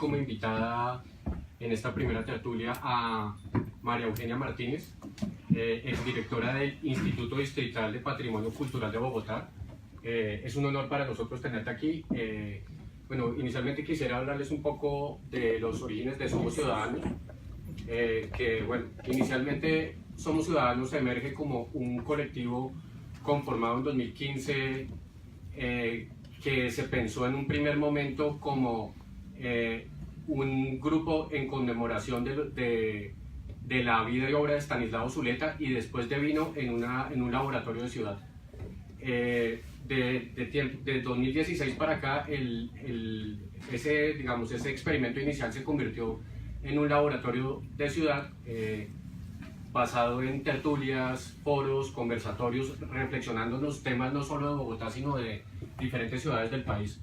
como invitada en esta primera tertulia a María Eugenia Martínez, exdirectora del Instituto Distrital de Patrimonio Cultural de Bogotá. Es un honor para nosotros tenerte aquí. Bueno, inicialmente quisiera hablarles un poco de los orígenes de Somos Ciudadanos, que bueno, inicialmente Somos Ciudadanos emerge como un colectivo conformado en 2015, que se pensó en un primer momento como un grupo en conmemoración de la vida y obra de Estanislao Zuleta, y después devino en un laboratorio de ciudad. De 2016 para acá, ese experimento inicial se convirtió en un laboratorio de ciudad basado en tertulias, foros, conversatorios, reflexionando los temas no solo de Bogotá, sino de diferentes ciudades del país.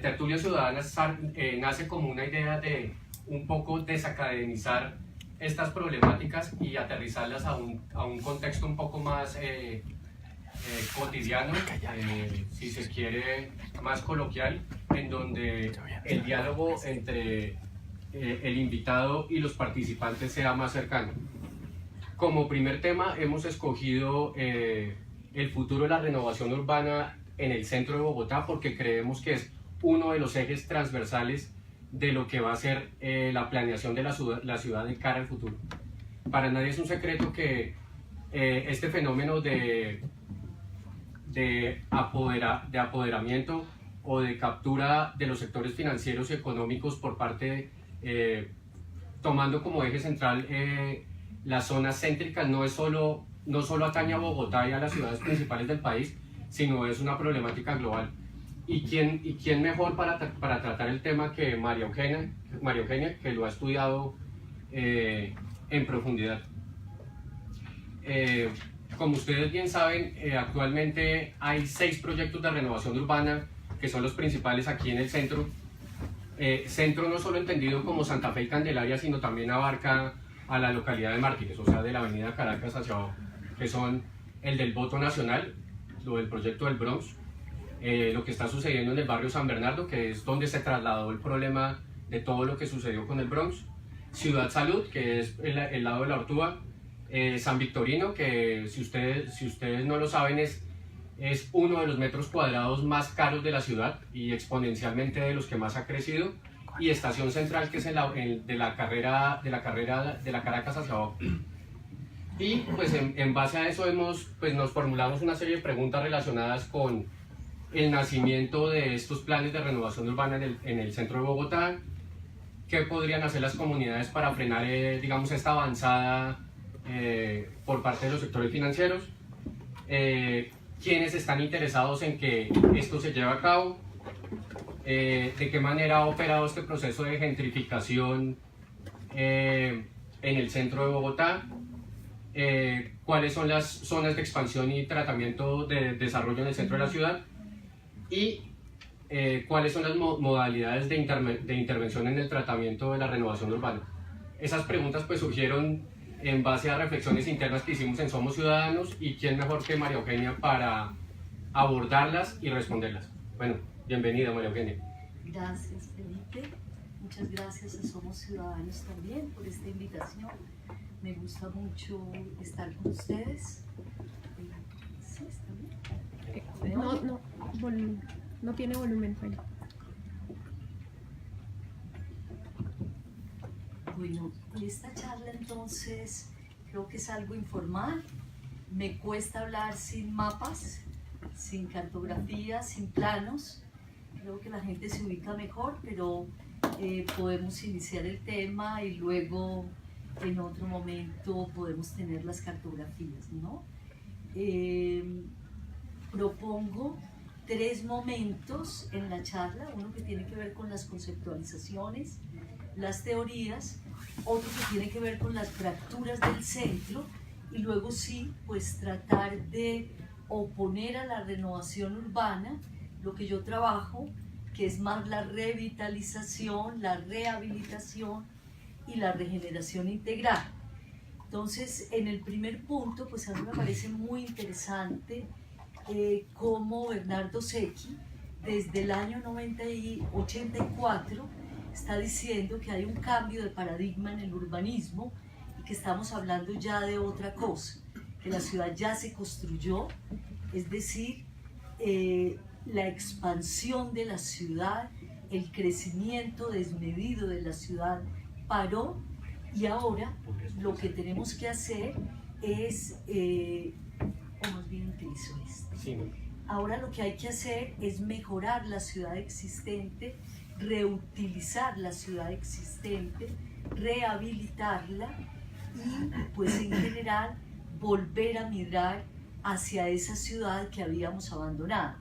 Tertulia Ciudadana nace como una idea de un poco desacademizar estas problemáticas y aterrizarlas a un contexto un poco más cotidiano, si se quiere, más coloquial, en donde el diálogo entre el invitado y los participantes sea más cercano. Como primer tema hemos escogido el futuro de la renovación urbana en el centro de Bogotá, porque creemos que es uno de los ejes transversales de lo que va a ser la planeación de la ciudad de cara al futuro. Para nadie es un secreto que este fenómeno de apoderamiento o de captura de los sectores financieros y económicos por parte, tomando como eje central las zonas céntricas, no solo atañe a Bogotá y a las ciudades principales del país, sino es una problemática global. ¿Y quién mejor para tratar el tema que María Eugenia, que lo ha estudiado en profundidad? Como ustedes bien saben, actualmente hay 6 proyectos de renovación urbana que son los principales aquí en el centro. Centro no solo entendido como Santa Fe y Candelaria, sino también abarca a la localidad de Mártires, o sea, de la avenida Caracas hacia abajo, que son el del Voto Nacional, lo del proyecto del Bronx, lo que está sucediendo en el barrio San Bernardo, que es donde se trasladó el problema de todo lo que sucedió con el Bronx, Ciudad Salud, que es el lado de la Ortúa, San Victorino, que si ustedes no lo saben es uno de los metros cuadrados más caros de la ciudad y exponencialmente de los que más ha crecido, y Estación Central, que es de la Caracas hacia abajo. Y pues en base a eso nos formulamos una serie de preguntas relacionadas con el nacimiento de estos planes de renovación urbana en el centro de Bogotá, qué podrían hacer las comunidades para frenar digamos, esta avanzada por parte de los sectores financieros, quiénes están interesados en que esto se lleve a cabo, de qué manera ha operado este proceso de gentrificación en el centro de Bogotá, cuáles son las zonas de expansión y tratamiento de desarrollo en el centro de la ciudad, y cuáles son las modalidades de intervención en el tratamiento de la renovación urbana. Esas preguntas pues surgieron en base a reflexiones internas que hicimos en Somos Ciudadanos, y quién mejor que María Eugenia para abordarlas y responderlas. Bueno, bienvenida María Eugenia. Gracias Felipe, muchas gracias a Somos Ciudadanos también por esta invitación. Me gusta mucho estar con ustedes. ¿Sí, está bien? No tiene volumen, Felipe. Bueno, esta charla entonces creo que es algo informal. Me cuesta hablar sin mapas, sin cartografía, sin planos. Creo que la gente se ubica mejor, pero podemos iniciar el tema y luego en otro momento podemos tener las cartografías, ¿no? Propongo 3 momentos en la charla, uno que tiene que ver con las conceptualizaciones, las teorías, otro que tiene que ver con las fracturas del centro, y luego sí, pues tratar de oponer a la renovación urbana lo que yo trabajo, que es más la revitalización, la rehabilitación y la regeneración integral. Entonces, en el primer punto, pues a mí me parece muy interesante cómo Bernardo Secchi desde el año 84 está diciendo que hay un cambio de paradigma en el urbanismo y que estamos hablando ya de otra cosa, que la ciudad ya se construyó, es decir, la expansión de la ciudad, el crecimiento desmedido de la ciudad paró y ahora lo que tenemos que hacer es, o más bien utilizo esto. Sí, ¿no? Ahora lo que hay que hacer es mejorar la ciudad existente, reutilizar la ciudad existente, rehabilitarla y pues en general volver a mirar hacia esa ciudad que habíamos abandonado.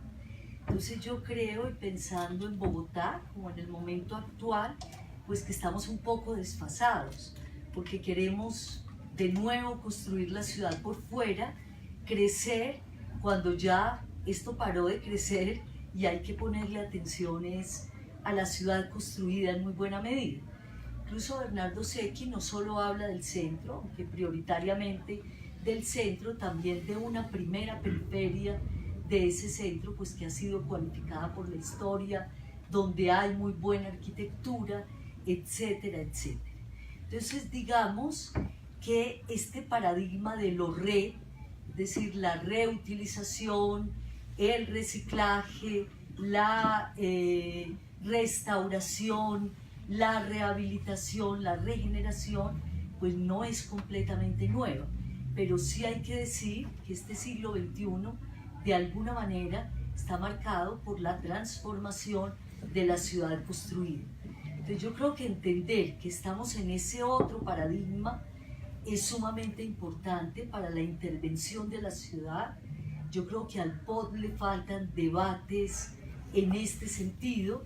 Entonces yo creo, y pensando en Bogotá, como en el momento actual, pues que estamos un poco desfasados, porque queremos de nuevo construir la ciudad por fuera, crecer cuando ya esto paró de crecer y hay que ponerle atenciones a la ciudad construida en muy buena medida. Incluso Bernardo Secchi no solo habla del centro, aunque prioritariamente del centro, también de una primera periferia de ese centro, pues que ha sido cualificada por la historia, donde hay muy buena arquitectura, etcétera, etcétera. Entonces digamos que este paradigma de lo es decir, la reutilización, el reciclaje, la restauración, la rehabilitación, la regeneración, pues no es completamente nueva, pero sí hay que decir que este siglo XXI de alguna manera está marcado por la transformación de la ciudad construida. Entonces yo creo que entender que estamos en ese otro paradigma es sumamente importante para la intervención de la ciudad. Yo creo que al POD le faltan debates en este sentido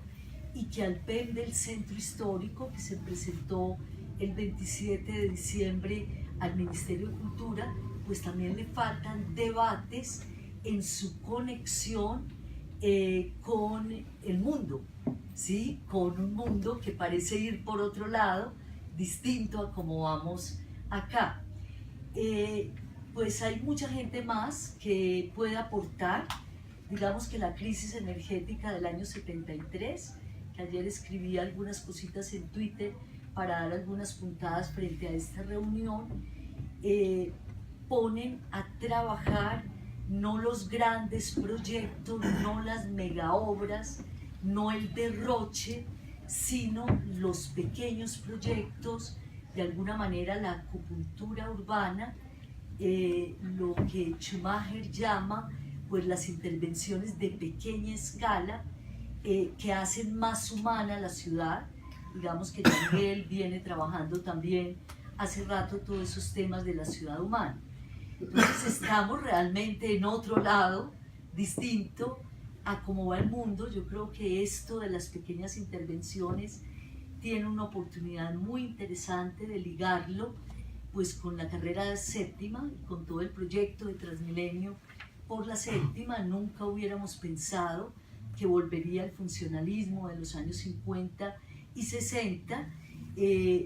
y que al PEM del Centro Histórico, que se presentó el 27 de diciembre al Ministerio de Cultura, pues también le faltan debates en su conexión con el mundo, ¿sí? Con un mundo que parece ir por otro lado, distinto a como vamos acá. Pues hay mucha gente más que puede aportar. Digamos que la crisis energética del año 73, que ayer escribí algunas cositas en Twitter para dar algunas puntadas frente a esta reunión, ponen a trabajar no los grandes proyectos, no las mega obras, no el derroche, sino los pequeños proyectos, de alguna manera la acupuntura urbana, lo que Schumacher llama pues las intervenciones de pequeña escala que hacen más humana la ciudad. Digamos que Daniel viene trabajando también hace rato todos esos temas de la ciudad humana. Entonces estamos realmente en otro lado distinto a cómo va el mundo. Yo creo que esto de las pequeñas intervenciones tiene una oportunidad muy interesante de ligarlo pues con la carrera séptima, con todo el proyecto de Transmilenio por la séptima. Nunca hubiéramos pensado que volvería el funcionalismo de los años 50 y 60,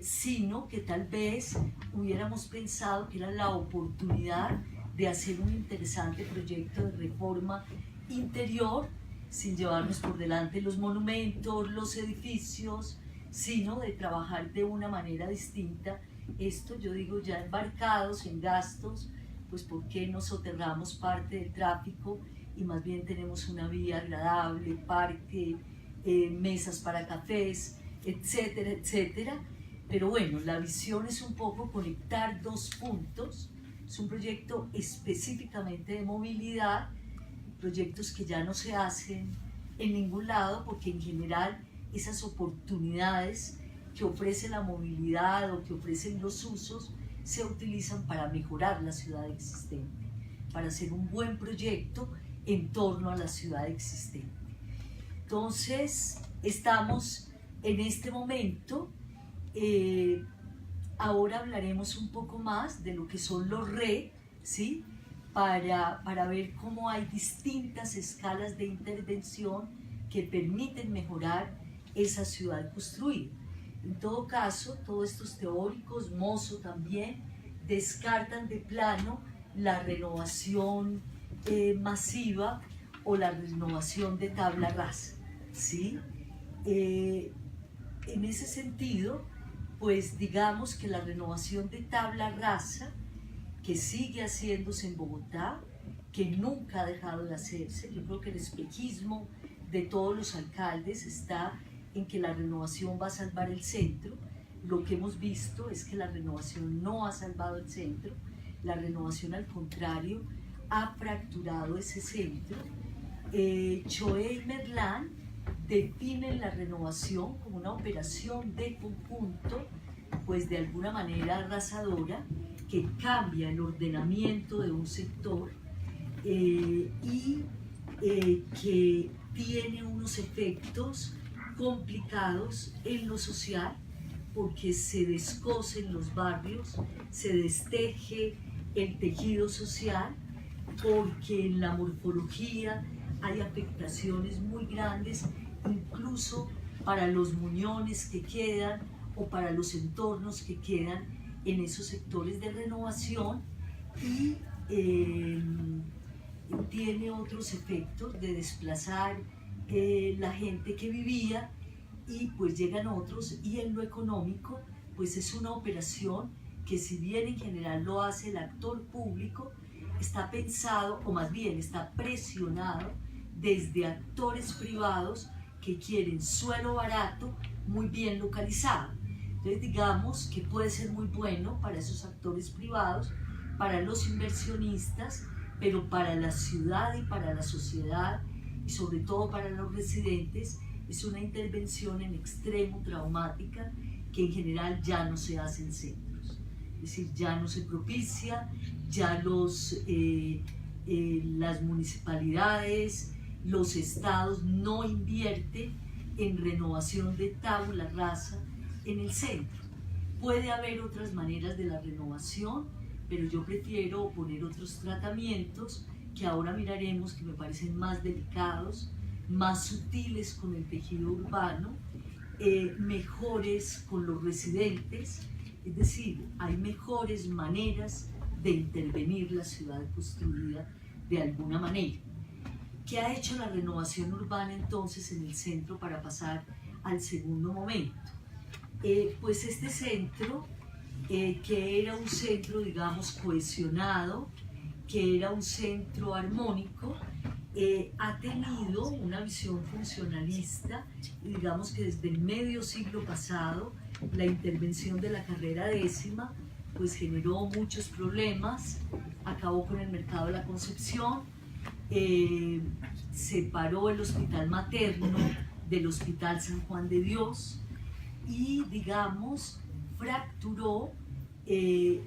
sino que tal vez hubiéramos pensado que era la oportunidad de hacer un interesante proyecto de reforma interior, sin llevarnos por delante los monumentos, los edificios, sino de trabajar de una manera distinta. Esto yo digo ya embarcados en gastos, pues ¿por qué no soterramos parte del tráfico y más bien tenemos una vía agradable, parque, mesas para cafés, etcétera, etcétera? Pero bueno, la visión es un poco conectar dos puntos. Es un proyecto específicamente de movilidad, proyectos que ya no se hacen en ningún lado porque en general esas oportunidades que ofrece la movilidad o que ofrecen los usos se utilizan para mejorar la ciudad existente, para hacer un buen proyecto en torno a la ciudad existente. Entonces, estamos en este momento, ahora hablaremos un poco más de lo que son los ¿sí? Para ver cómo hay distintas escalas de intervención que permiten mejorar esa ciudad construida. En todo caso, todos estos teóricos, Mozo también, descartan de plano la renovación masiva o la renovación de tabla rasa, ¿sí? En ese sentido, pues digamos que la renovación de tabla rasa, que sigue haciéndose en Bogotá, que nunca ha dejado de hacerse, yo creo que el espejismo de todos los alcaldes está en que la renovación va a salvar el centro. Lo que hemos visto es que la renovación no ha salvado el centro, la renovación al contrario ha fracturado ese centro. Choé y Merlán definen la renovación como una operación de conjunto, pues de alguna manera arrasadora, que cambia el ordenamiento de un sector que tiene unos efectos complicados en lo social, porque se descosen los barrios, se desteje el tejido social, porque en la morfología hay afectaciones muy grandes, incluso para los muñones que quedan o para los entornos que quedan en esos sectores de renovación, y tiene otros efectos de desplazar la gente que vivía, y pues llegan otros, y en lo económico pues es una operación que, si bien en general lo hace el actor público, está pensado, o más bien está presionado desde actores privados que quieren suelo barato, muy bien localizado. Entonces digamos que puede ser muy bueno para esos actores privados, para los inversionistas, pero para la ciudad y para la sociedad, y sobre todo para los residentes, es una intervención en extremo traumática que en general ya no se hace en centros. Es decir, ya no se propicia, ya las municipalidades, los estados no invierten en renovación de tabla rasa en el centro. Puede haber otras maneras de la renovación, pero yo prefiero poner otros tratamientos que ahora miraremos, que me parecen más delicados, más sutiles con el tejido urbano, mejores con los residentes. Es decir, hay mejores maneras de intervenir la ciudad construida de alguna manera. ¿Qué ha hecho la renovación urbana entonces en el centro para pasar al segundo momento? Pues este centro, que era un centro, digamos, cohesionado, que era un centro armónico, ha tenido una visión funcionalista, y digamos que desde el medio siglo pasado la intervención de la carrera décima pues generó muchos problemas, acabó con el mercado de la Concepción, separó el hospital materno del hospital San Juan de Dios, y digamos fracturó el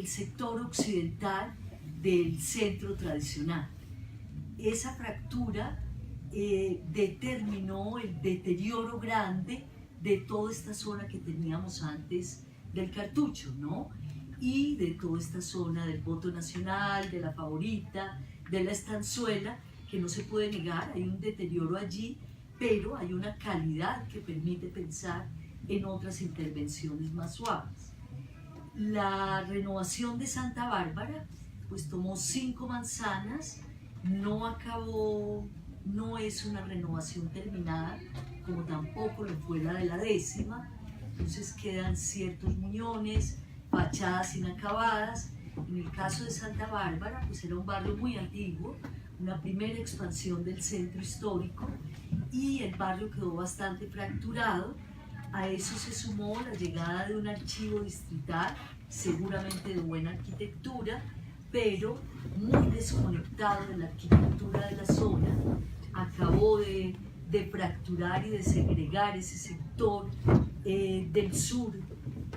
sector occidental del centro tradicional. Esa fractura determinó el deterioro grande de toda esta zona que teníamos antes del Cartucho, ¿no? Y de toda esta zona del Voto Nacional, de la Favorita, de la Estanzuela, que no se puede negar, hay un deterioro allí, pero hay una calidad que permite pensar en otras intervenciones más suaves. La renovación de Santa Bárbara pues tomó 5 manzanas, no acabó, no es una renovación terminada, como tampoco lo fue la de la décima, entonces quedan ciertos muñones, fachadas inacabadas. En el caso de Santa Bárbara, pues era un barrio muy antiguo, una primera expansión del centro histórico, y el barrio quedó bastante fracturado. A eso se sumó la llegada de un archivo distrital, seguramente de buena arquitectura, pero muy desconectado de la arquitectura de la zona. Acabó de fracturar y de segregar ese sector del sur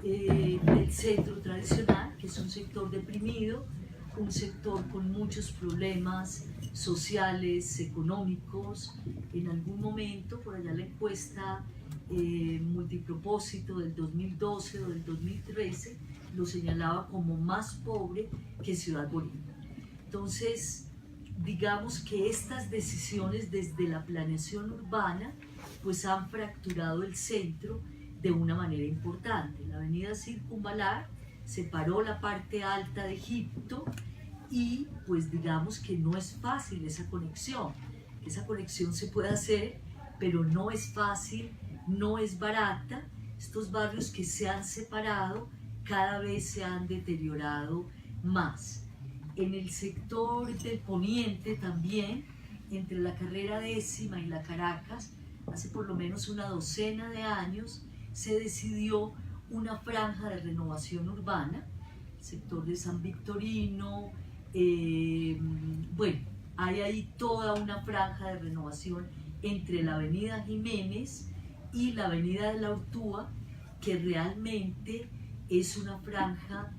del centro tradicional, que es un sector deprimido, un sector con muchos problemas sociales, económicos. En algún momento, por allá la encuesta multipropósito del 2012 o del 2013 lo señalaba como más pobre que Ciudad Bolívar. Entonces, digamos que estas decisiones desde la planeación urbana pues han fracturado el centro de una manera importante. La avenida Circunvalar separó la parte alta de Egipto y pues digamos que no es fácil esa conexión se puede hacer, pero no es fácil, no es barata. Estos barrios que se han separado cada vez se han deteriorado más. En el sector del poniente también, entre la carrera 10ª y la Caracas, hace por lo menos una docena de años se decidió una franja de renovación urbana, el sector de San Victorino, bueno, hay ahí toda una franja de renovación entre la avenida Jiménez y la avenida de la Ortúa, que realmente es una franja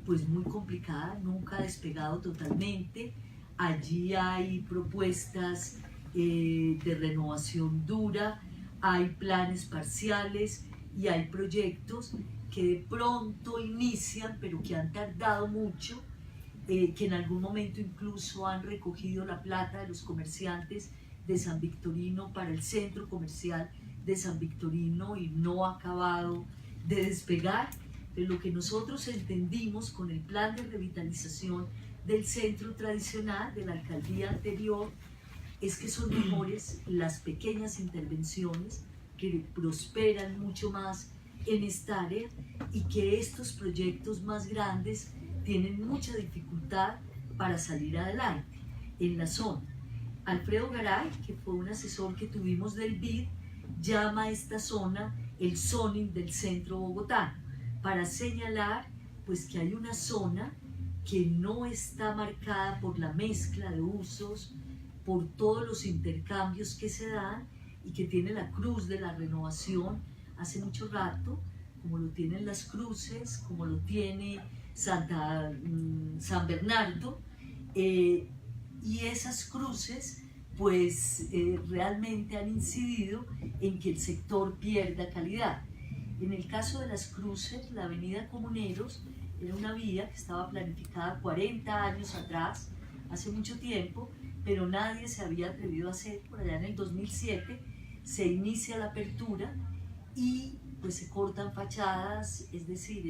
pues muy complicada, nunca ha despegado totalmente. Allí hay propuestas de renovación dura, hay planes parciales y hay proyectos que de pronto inician, pero que han tardado mucho, que en algún momento incluso han recogido la plata de los comerciantes de San Victorino para el centro comercial de San Victorino y no ha acabado de despegar. De lo que nosotros entendimos con el plan de revitalización del centro tradicional de la alcaldía anterior es que son mejores las pequeñas intervenciones que prosperan mucho más en esta área y que estos proyectos más grandes tienen mucha dificultad para salir adelante en la zona. Alfredo Garay, que fue un asesor que tuvimos del BID, llama a esta zona el zoning del centro bogotano, para señalar pues que hay una zona que no está marcada por la mezcla de usos, por todos los intercambios que se dan y que tiene la cruz de la renovación hace mucho rato, como lo tienen Las Cruces, como lo tiene San Bernardo, y esas cruces pues realmente han incidido en que el sector pierda calidad. En el caso de Las Cruces, la avenida Comuneros era una vía que estaba planificada 40 años atrás, hace mucho tiempo, pero nadie se había atrevido a hacer. Por allá en el 2007 se inicia la apertura y pues se cortan fachadas, es decir,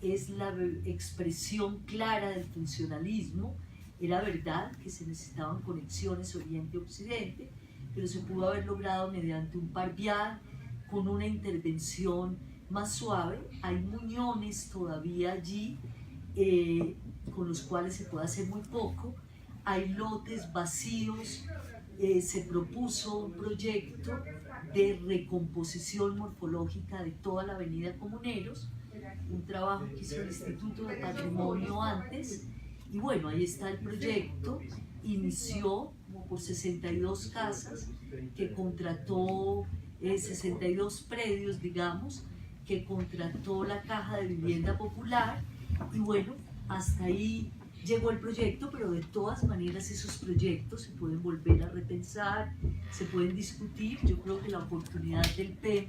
es la expresión clara del funcionalismo. Era verdad que se necesitaban conexiones oriente-occidente, pero se pudo haber logrado mediante un par vial, con una intervención más suave. Hay muñones todavía allí con los cuales se puede hacer muy poco. Hay lotes vacíos. Se propuso un proyecto de recomposición morfológica de toda la avenida Comuneros, un trabajo que hizo el Instituto de Patrimonio antes, y bueno, ahí está el proyecto. Inició como por 62 casas que contrató, 62 predios, digamos, que contrató la Caja de Vivienda Popular, y bueno, hasta ahí llegó el proyecto, pero de todas maneras esos proyectos se pueden volver a repensar, se pueden discutir. Yo creo que la oportunidad del PEM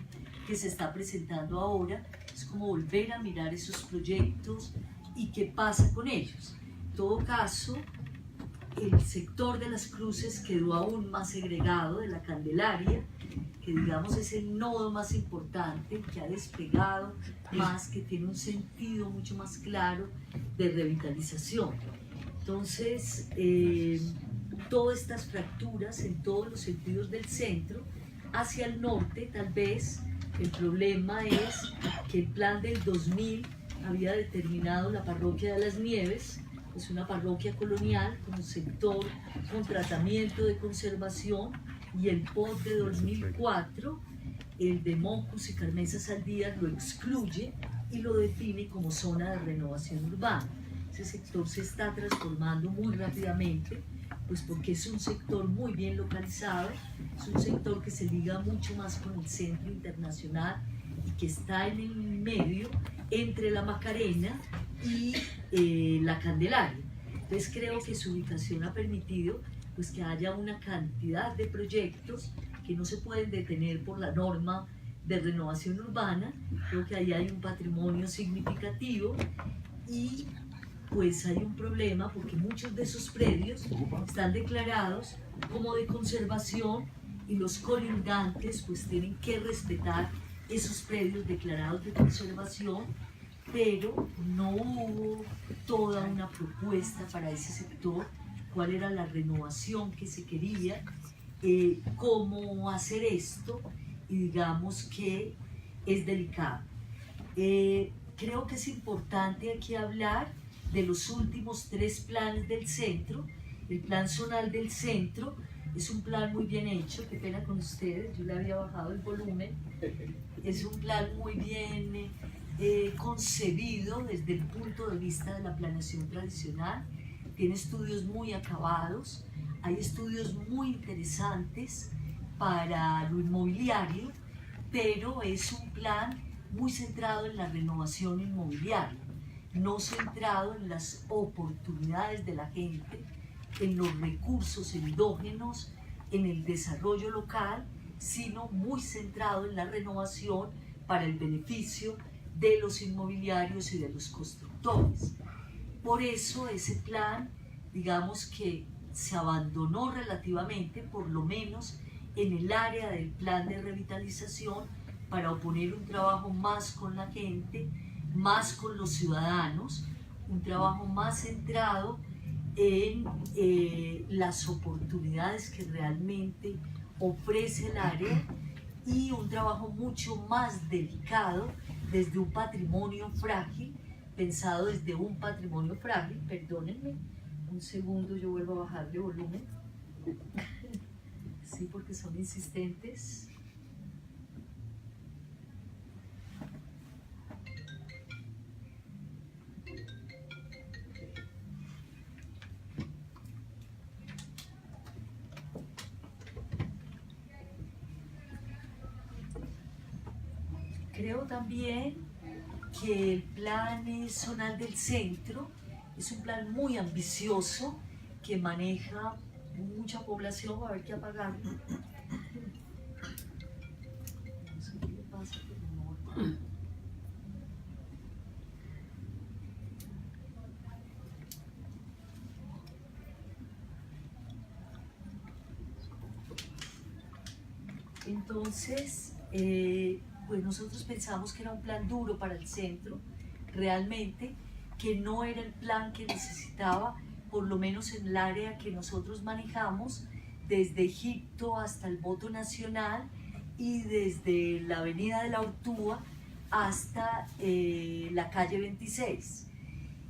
que se está presentando ahora es como volver a mirar esos proyectos y qué pasa con ellos. En todo caso, el sector de Las Cruces quedó aún más segregado de la Candelaria, que digamos es el nodo más importante, que ha despegado más, que tiene un sentido mucho más claro de revitalización. Entonces, todas estas fracturas en todos los sentidos del centro, hacia el norte tal vez el problema es que el plan del 2000 había determinado la parroquia de Las Nieves, es una parroquia colonial como sector con tratamiento de conservación, y el POT de 2004, el de Mocus y Carmesa Saldías, lo excluye y lo define como zona de renovación urbana. Ese sector se está transformando muy rápidamente, pues porque es un sector muy bien localizado, es un sector que se liga mucho más con el centro internacional y que está en el medio entre la Macarena y la Candelaria. Entonces creo que su ubicación ha permitido pues que haya una cantidad de proyectos que no se pueden detener por la norma de renovación urbana. Creo que ahí hay un patrimonio significativo y pues hay un problema porque muchos de esos predios están declarados como de conservación y los colindantes pues tienen que respetar esos predios declarados de conservación, pero no hubo toda una propuesta para ese sector, cuál era la renovación que se quería, cómo hacer esto, y digamos que es delicado. Creo que es importante aquí hablar de los últimos 3 planes del centro. El plan zonal del centro es un plan muy bien hecho, qué pena con ustedes, yo le había bajado el volumen. Es un plan muy bien concebido desde el punto de vista de la planeación tradicional, tiene estudios muy acabados, hay estudios muy interesantes para lo inmobiliario, pero es un plan muy centrado en la renovación inmobiliaria, no centrado en las oportunidades de la gente, en los recursos endógenos, en el desarrollo local, sino muy centrado en la renovación para el beneficio de los inmobiliarios y de los constructores. Por eso ese plan, digamos que se abandonó relativamente, por lo menos en el área del plan de revitalización, para oponer un trabajo más con la gente, más con los ciudadanos, un trabajo más centrado en las oportunidades que realmente ofrece el área, y un trabajo mucho más delicado desde un patrimonio frágil, pensado desde un patrimonio frágil. Perdónenme un segundo, yo vuelvo a bajarle volumen. Sí, porque son insistentes. Creo también que el plan zonal del centro es un plan muy ambicioso que maneja mucha población. A ver qué apagar. No sé qué le pasa, pero no. Entonces, pues nosotros pensamos que era un plan duro para el centro, realmente, que no era el plan que necesitaba, por lo menos en el área que nosotros manejamos, desde Egipto hasta el Voto Nacional y desde la Avenida de la Ortúa hasta la calle 26.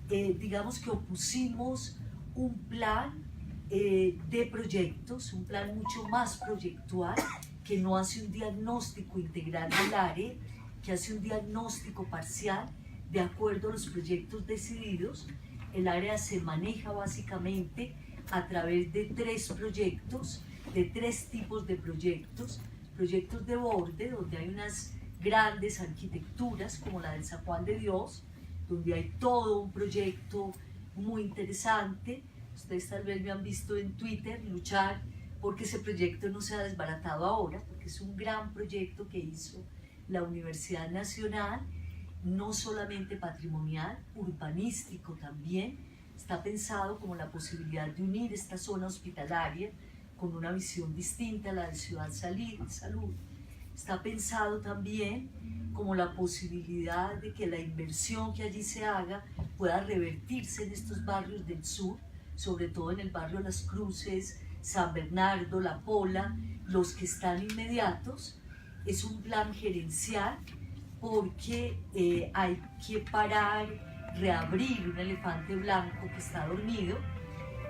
Digamos que opusimos un plan de proyectos, un plan mucho más proyectual, que no hace un diagnóstico integral del área, que hace un diagnóstico parcial de acuerdo a los proyectos decididos. El área se maneja básicamente a través de 3 proyectos, de 3 tipos de proyectos: proyectos de borde, donde hay unas grandes arquitecturas como la del San Juan de Dios, donde hay todo un proyecto muy interesante. Ustedes tal vez me han visto en Twitter luchar porque ese proyecto no se ha desbaratado ahora, porque es un gran proyecto que hizo la Universidad Nacional, no solamente patrimonial, urbanístico también. Está pensado como la posibilidad de unir esta zona hospitalaria con una visión distinta a la de Ciudad Salud. Está pensado también como la posibilidad de que la inversión que allí se haga pueda revertirse en estos barrios del sur, sobre todo en el barrio Las Cruces, San Bernardo, La Pola, los que están inmediatos. Es un plan gerencial porque hay que parar, reabrir un elefante blanco que está dormido,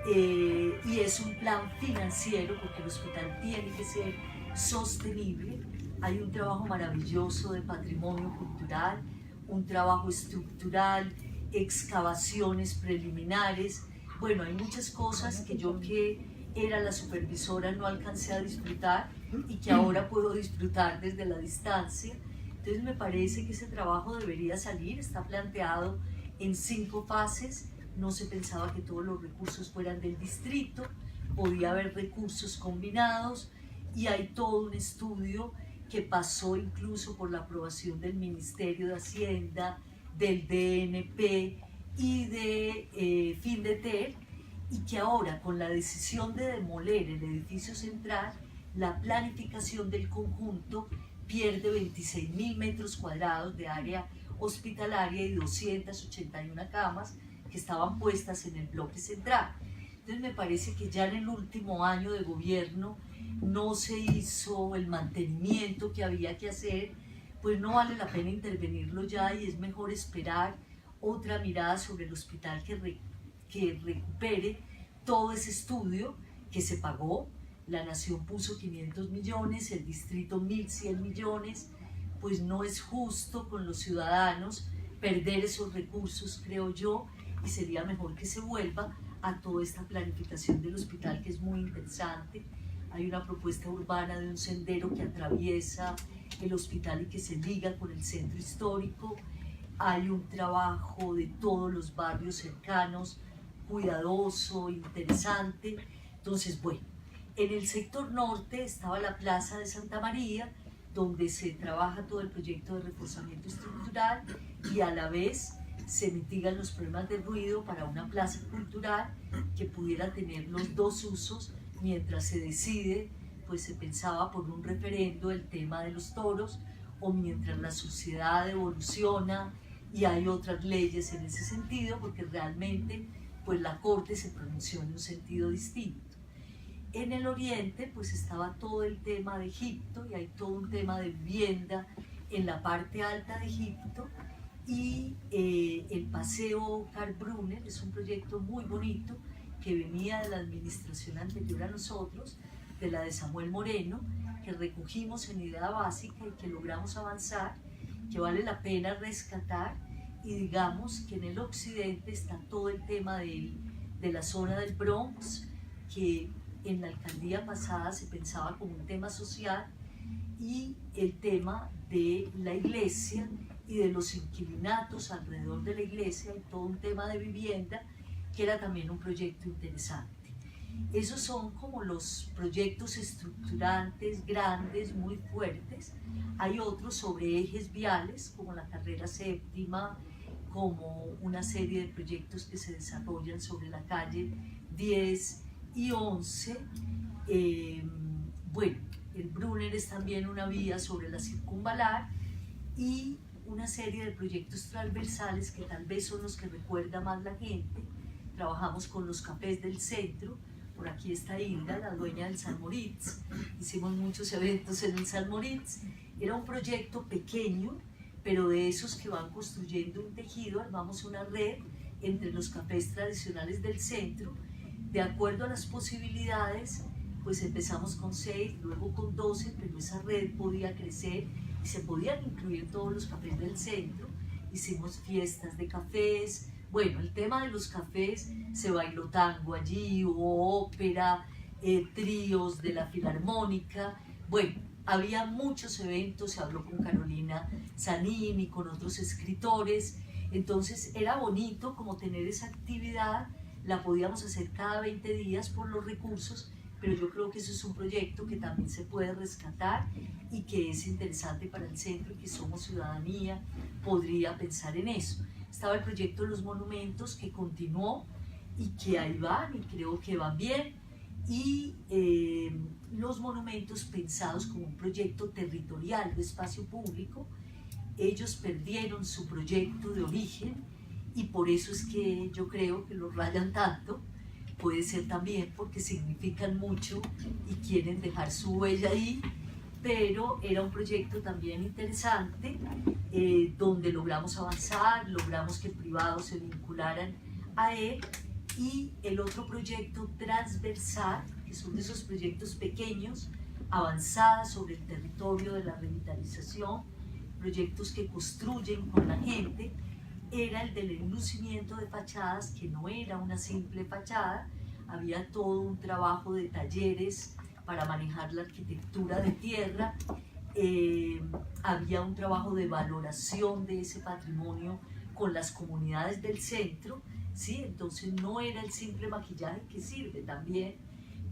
y es un plan financiero porque el hospital tiene que ser sostenible. Hay un trabajo maravilloso de patrimonio cultural, un trabajo estructural, excavaciones preliminares. Bueno, hay muchas cosas que yo, que era la supervisora, no alcancé a disfrutar y que ahora puedo disfrutar desde la distancia. Entonces me parece que ese trabajo debería salir. Está planteado en 5 fases. No se pensaba que todos los recursos fueran del distrito, podía haber recursos combinados, y hay todo un estudio que pasó incluso por la aprobación del Ministerio de Hacienda, del DNP y de Findeter, y que ahora, con la decisión de demoler el edificio central, la planificación del conjunto pierde 26.000 metros cuadrados de área hospitalaria y 281 camas que estaban puestas en el bloque central. Entonces me parece que ya en el último año de gobierno no se hizo el mantenimiento que había que hacer, pues no vale la pena intervenirlo ya y es mejor esperar otra mirada sobre el hospital que recupere todo ese estudio que se pagó. La nación puso 500 millones, el distrito 1.100 millones, pues no es justo con los ciudadanos perder esos recursos, creo yo, y sería mejor que se vuelva a toda esta planificación del hospital que es muy interesante. Hay una propuesta urbana de un sendero que atraviesa el hospital y que se liga con el centro histórico. Hay un trabajo de todos los barrios cercanos, cuidadoso, interesante. Entonces, bueno, en el sector norte estaba la Plaza de Santa María, donde se trabaja todo el proyecto de reforzamiento estructural y a la vez se mitigan los problemas de ruido para una plaza cultural que pudiera tener los dos usos mientras se decide, pues se pensaba por un referendo el tema de los toros, o mientras la sociedad evoluciona y hay otras leyes en ese sentido, porque realmente pues la Corte se pronunció en un sentido distinto. En el oriente pues estaba todo el tema de Egipto y hay todo un tema de vivienda en la parte alta de Egipto, y el paseo Karl Brunner es un proyecto muy bonito que venía de la administración anterior a nosotros, de la de Samuel Moreno, que recogimos en idea básica y que logramos avanzar, que vale la pena rescatar. Y digamos que en el occidente está todo el tema de la zona del Bronx, que en la alcaldía pasada se pensaba como un tema social, y el tema de la iglesia y de los inquilinatos alrededor de la iglesia, y todo un tema de vivienda, que era también un proyecto interesante. Esos son como los proyectos estructurantes, grandes, muy fuertes. Hay otros sobre ejes viales, como la carrera séptima, como una serie de proyectos que se desarrollan sobre la calle 10 y 11. Bueno, el Brunner es también una vía sobre la circunvalar, y una serie de proyectos transversales que tal vez son los que recuerda más la gente. Trabajamos con los cafés del centro. Por aquí está Hilda, la dueña del San Moritz. Hicimos muchos eventos en el San Moritz. Era un proyecto pequeño, pero de esos que van construyendo un tejido. Armamos una red entre los cafés tradicionales del centro. De acuerdo a las posibilidades, pues empezamos con 6, luego con 12, pero esa red podía crecer y se podían incluir todos los cafés del centro. Hicimos fiestas de cafés. Bueno, el tema de los cafés, se bailó tango allí, hubo ópera, tríos de la Filarmónica. Bueno, había muchos eventos, se habló con Carolina Zanini, con otros escritores. Entonces era bonito como tener esa actividad. La podíamos hacer cada 20 días por los recursos, pero yo creo que eso es un proyecto que también se puede rescatar y que es interesante para el centro, y que Somos Ciudadanía podría pensar en eso. Estaba el proyecto de los monumentos, que continuó y que ahí van, y creo que van bien, y los monumentos pensados como un proyecto territorial de espacio público. Ellos perdieron su proyecto de origen y por eso es que yo creo que los rayan tanto. Puede ser también porque significan mucho y quieren dejar su huella ahí, pero era un proyecto también interesante, donde logramos avanzar, logramos que privados se vincularan a él. Y el otro proyecto transversal, que son de esos proyectos pequeños, avanzadas sobre el territorio de la revitalización, proyectos que construyen con la gente, era el del enlucimiento de fachadas, que no era una simple fachada, había todo un trabajo de talleres para manejar la arquitectura de tierra, había un trabajo de valoración de ese patrimonio con las comunidades del centro, ¿sí? Entonces no era el simple maquillaje, que sirve también,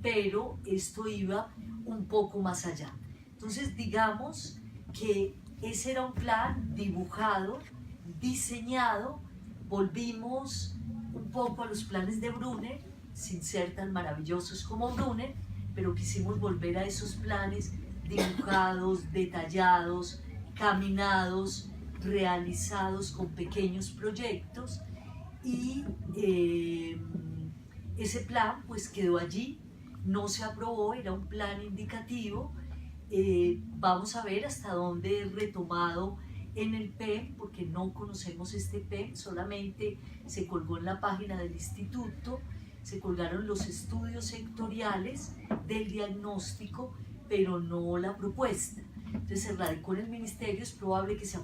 pero esto iba un poco más allá. Entonces digamos que ese era un plan dibujado, diseñado. Volvimos un poco a los planes de Brunner, sin ser tan maravillosos como Brunner, pero quisimos volver a esos planes dibujados, detallados, caminados, realizados con pequeños proyectos y ese plan pues quedó allí, no se aprobó, era un plan indicativo. Vamos a ver hasta dónde es retomado en el PEM, porque no conocemos este PEM, solamente se colgó en la página del instituto, se colgaron los estudios sectoriales del diagnóstico, pero no la propuesta. Entonces se radicó en el ministerio, es probable que se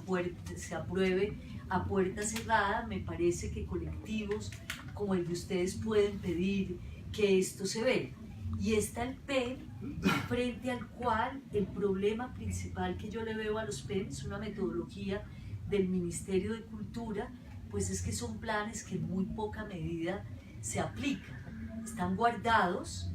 apruebe a puerta cerrada. Me parece que colectivos como el de ustedes pueden pedir que esto se vea. Y está el PEM, frente al cual el problema principal que yo le veo a los PEM es una metodología del Ministerio de Cultura, pues es que son planes que en muy poca medida se aplican. Están guardados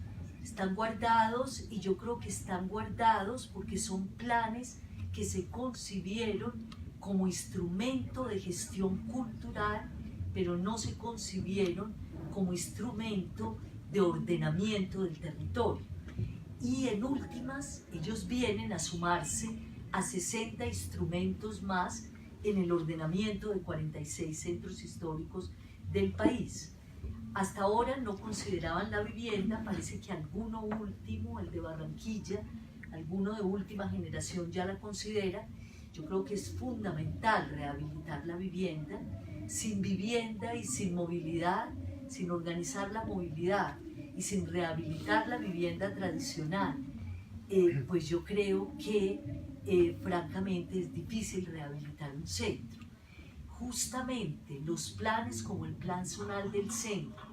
y yo creo que están guardados porque son planes que se concibieron como instrumento de gestión cultural, pero no se concibieron como instrumento de ordenamiento del territorio. Y en últimas, ellos vienen a sumarse a 60 instrumentos más en el ordenamiento de 46 centros históricos del país. Hasta ahora no consideraban la vivienda, parece que alguno último, el de Barranquilla, alguno de última generación ya la considera. Yo creo que es fundamental rehabilitar la vivienda. Sin vivienda y sin movilidad, sin organizar la movilidad y sin rehabilitar la vivienda tradicional, pues yo creo que francamente es difícil rehabilitar un centro. Justamente los planes como el Plan Zonal del Centro,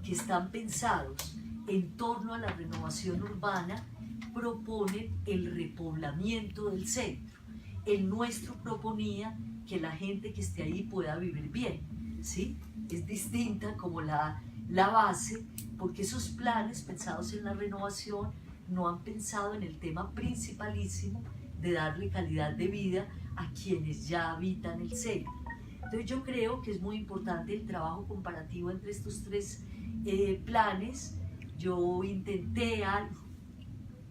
que están pensados en torno a la renovación urbana, proponen el repoblamiento del centro. El nuestro proponía que la gente que esté ahí pueda vivir bien, ¿sí? Es distinta como la base, porque esos planes pensados en la renovación no han pensado en el tema principalísimo de darle calidad de vida a quienes ya habitan el centro. Entonces yo creo que es muy importante el trabajo comparativo entre estos tres planes. Yo intenté algo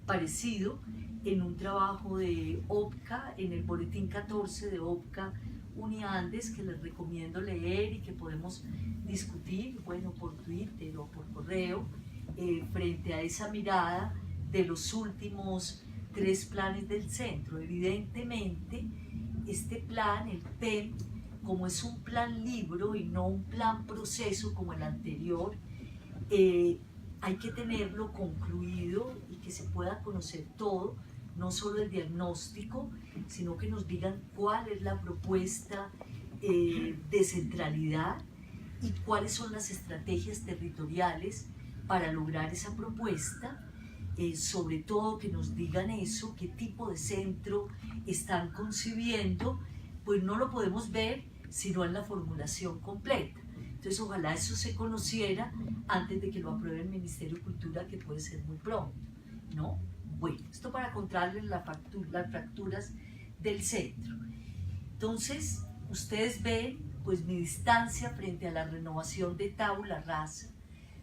parecido en un trabajo de OPCA, en el boletín 14 de OPCA Uniandes, que les recomiendo leer y que podemos discutir, bueno, por Twitter o por correo, frente a esa mirada de los últimos 3 planes del centro. Evidentemente, este plan, el PEM, como es un plan libro y no un plan proceso como el anterior, hay que tenerlo concluido y que se pueda conocer todo, no solo el diagnóstico, sino que nos digan cuál es la propuesta de centralidad y cuáles son las estrategias territoriales para lograr esa propuesta. Sobre todo que nos digan eso, qué tipo de centro están concibiendo, pues no lo podemos ver sino en la formulación completa. Entonces ojalá eso se conociera antes de que lo apruebe el Ministerio de Cultura, que puede ser muy pronto, ¿no? Bueno, esto para contarles las fracturas del centro. Entonces, ustedes ven pues mi distancia frente a la renovación de tabula rasa.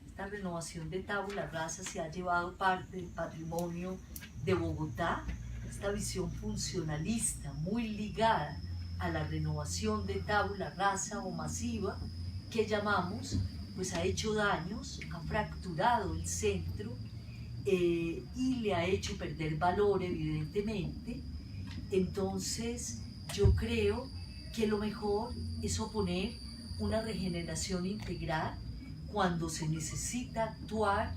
Esta renovación de tabula rasa se ha llevado parte del patrimonio de Bogotá, esta visión funcionalista muy ligada a la renovación de tabula rasa o masiva que llamamos, pues ha hecho daños, ha fracturado el centro y le ha hecho perder valor evidentemente. Entonces yo creo que lo mejor es oponer una regeneración integral cuando se necesita actuar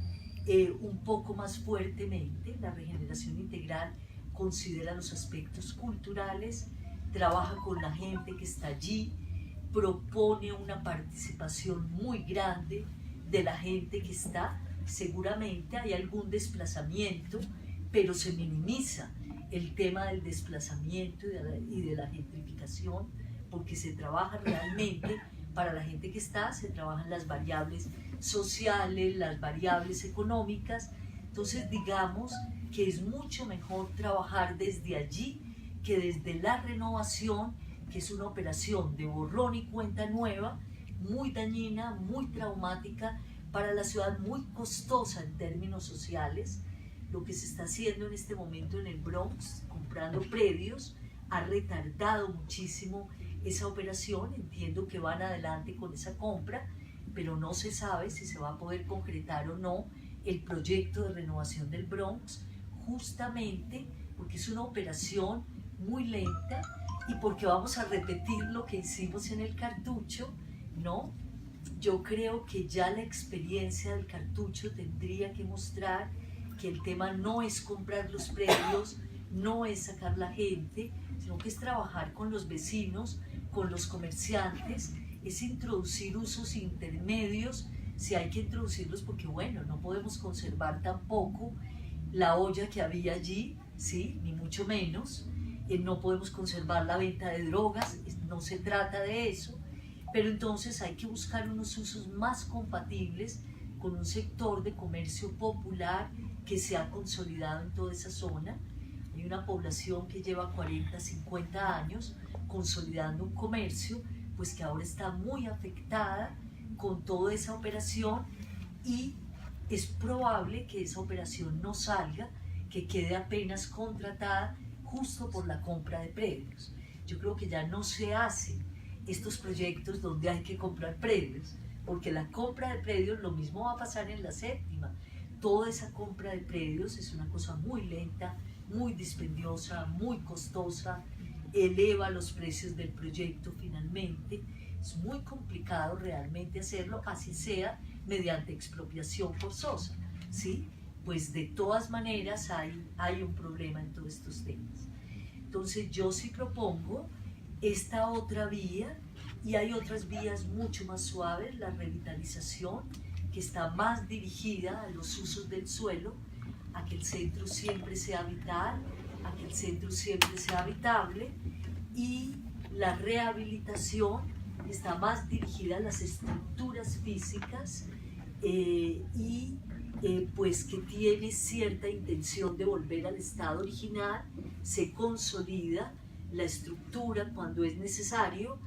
un poco más fuertemente. La regeneración integral considera los aspectos culturales, trabaja con la gente que está allí, propone una participación muy grande de la gente que está. Seguramente hay algún desplazamiento, pero se minimiza el tema del desplazamiento y de la gentrificación, porque se trabaja realmente para la gente que está, se trabajan las variables sociales, las variables económicas. Entonces digamos que es mucho mejor trabajar desde allí que desde la renovación, que es una operación de borrón y cuenta nueva, muy dañina, muy traumática para la ciudad, muy costosa en términos sociales. Lo que se está haciendo en este momento en el Bronx, comprando predios, ha retardado muchísimo esa operación. Entiendo que van adelante con esa compra, pero no se sabe si se va a poder concretar o no el proyecto de renovación del Bronx, justamente porque es una operación muy lenta y porque vamos a repetir lo que hicimos en el Cartucho, ¿no? Yo creo que ya la experiencia del Cartucho tendría que mostrar que el tema no es comprar los predios, no es sacar la gente, sino que es trabajar con los vecinos, con los comerciantes, es introducir usos intermedios, si hay que introducirlos, porque bueno, no podemos conservar tampoco la olla que había allí, ¿sí? Ni mucho menos, no podemos conservar la venta de drogas, no se trata de eso, pero entonces hay que buscar unos usos más compatibles con un sector de comercio popular que se ha consolidado en toda esa zona. Hay una población que lleva 40, 50 años consolidando un comercio, pues que ahora está muy afectada con toda esa operación y es probable que esa operación no salga, que quede apenas contratada justo por la compra de predios. Yo creo que ya no se hacen estos proyectos donde hay que comprar predios, porque la compra de predios, lo mismo va a pasar en la séptima. Toda esa compra de predios es una cosa muy lenta, muy dispendiosa, muy costosa, eleva los precios del proyecto finalmente. Es muy complicado realmente hacerlo, así sea mediante expropiación forzosa, ¿sí? Pues de todas maneras hay un problema en todos estos temas. Entonces yo sí propongo esta otra vía, y hay otras vías mucho más suaves, la revitalización, que está más dirigida a los usos del suelo, a que el centro siempre sea vital, a que el centro siempre sea habitable, y la rehabilitación está más dirigida a las estructuras físicas pues que tiene cierta intención de volver al estado original, se consolida la estructura cuando es necesario,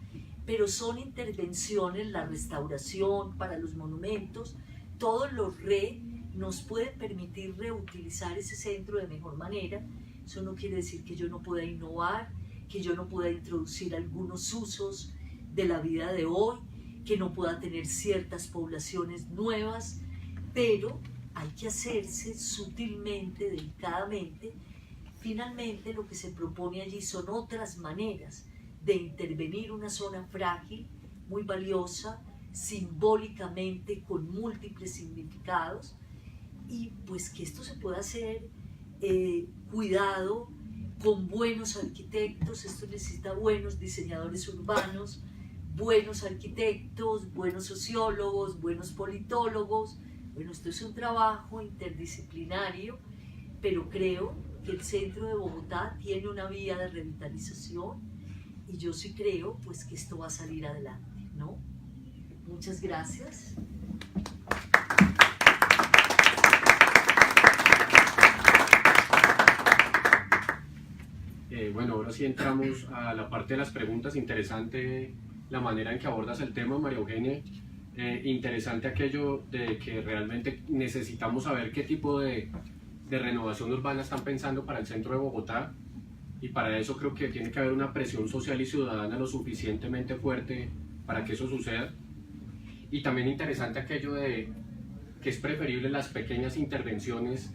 pero son intervenciones, la restauración para los monumentos, todos los nos puede permitir reutilizar ese centro de mejor manera. Eso no quiere decir que yo no pueda innovar, que yo no pueda introducir algunos usos de la vida de hoy, que no pueda tener ciertas poblaciones nuevas, pero hay que hacerse sutilmente, delicadamente. Finalmente lo que se propone allí son otras maneras de intervenir una zona frágil, muy valiosa, simbólicamente, con múltiples significados, y pues que esto se pueda hacer cuidado, con buenos arquitectos. Esto necesita buenos diseñadores urbanos, buenos arquitectos, buenos sociólogos, buenos politólogos. Bueno, esto es un trabajo interdisciplinario, pero creo que el centro de Bogotá tiene una vía de revitalización y yo sí creo pues que esto va a salir adelante, ¿no? Muchas gracias. Bueno, ahora sí entramos a la parte de las preguntas. Interesante la manera en que abordas el tema, María Eugenia. Interesante aquello de que realmente necesitamos saber qué tipo de renovación urbana están pensando para el centro de Bogotá, y para eso creo que tiene que haber una presión social y ciudadana lo suficientemente fuerte para que eso suceda. Y también interesante aquello de que es preferible las pequeñas intervenciones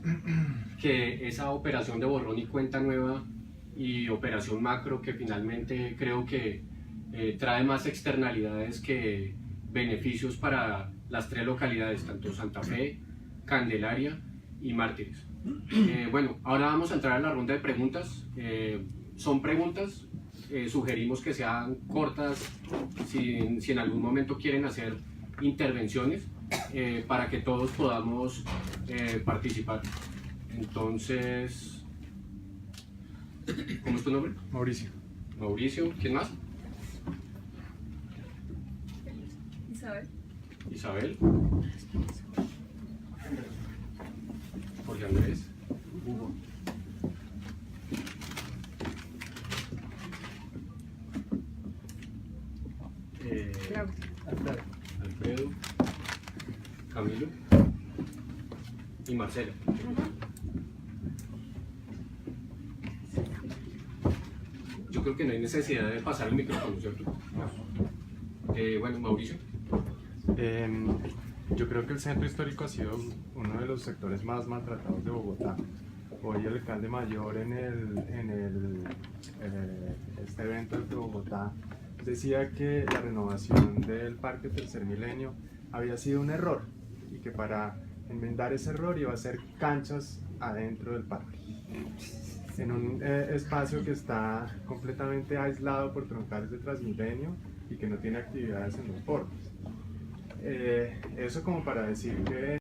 que esa operación de borrón y cuenta nueva y operación macro, que finalmente creo que trae más externalidades que beneficios para las tres localidades, tanto Santa Fe, Candelaria y Mártires. Bueno, ahora vamos a entrar a la ronda de preguntas. Son preguntas, sugerimos que sean cortas, si en algún momento quieren hacer intervenciones, para que todos podamos participar. Entonces, ¿cómo es tu nombre? Mauricio. Mauricio, ¿quién más? Isabel. Isabel. Jorge Andrés. Hugo. Claudia. Alfredo. Camilo. Y Marcelo. Yo yo creo que no hay necesidad de pasar el micrófono, ¿cierto? Bueno, Mauricio. Yo creo que el centro histórico ha sido uno de los sectores más maltratados de Bogotá. Hoy el alcalde mayor este evento de Bogotá decía que la renovación del Parque Tercer Milenio había sido un error y que para enmendar ese error iba a hacer canchas adentro del parque, en un espacio que está completamente aislado por troncales de Transmilenio y que no tiene actividades en los bordes. Eso como para decir que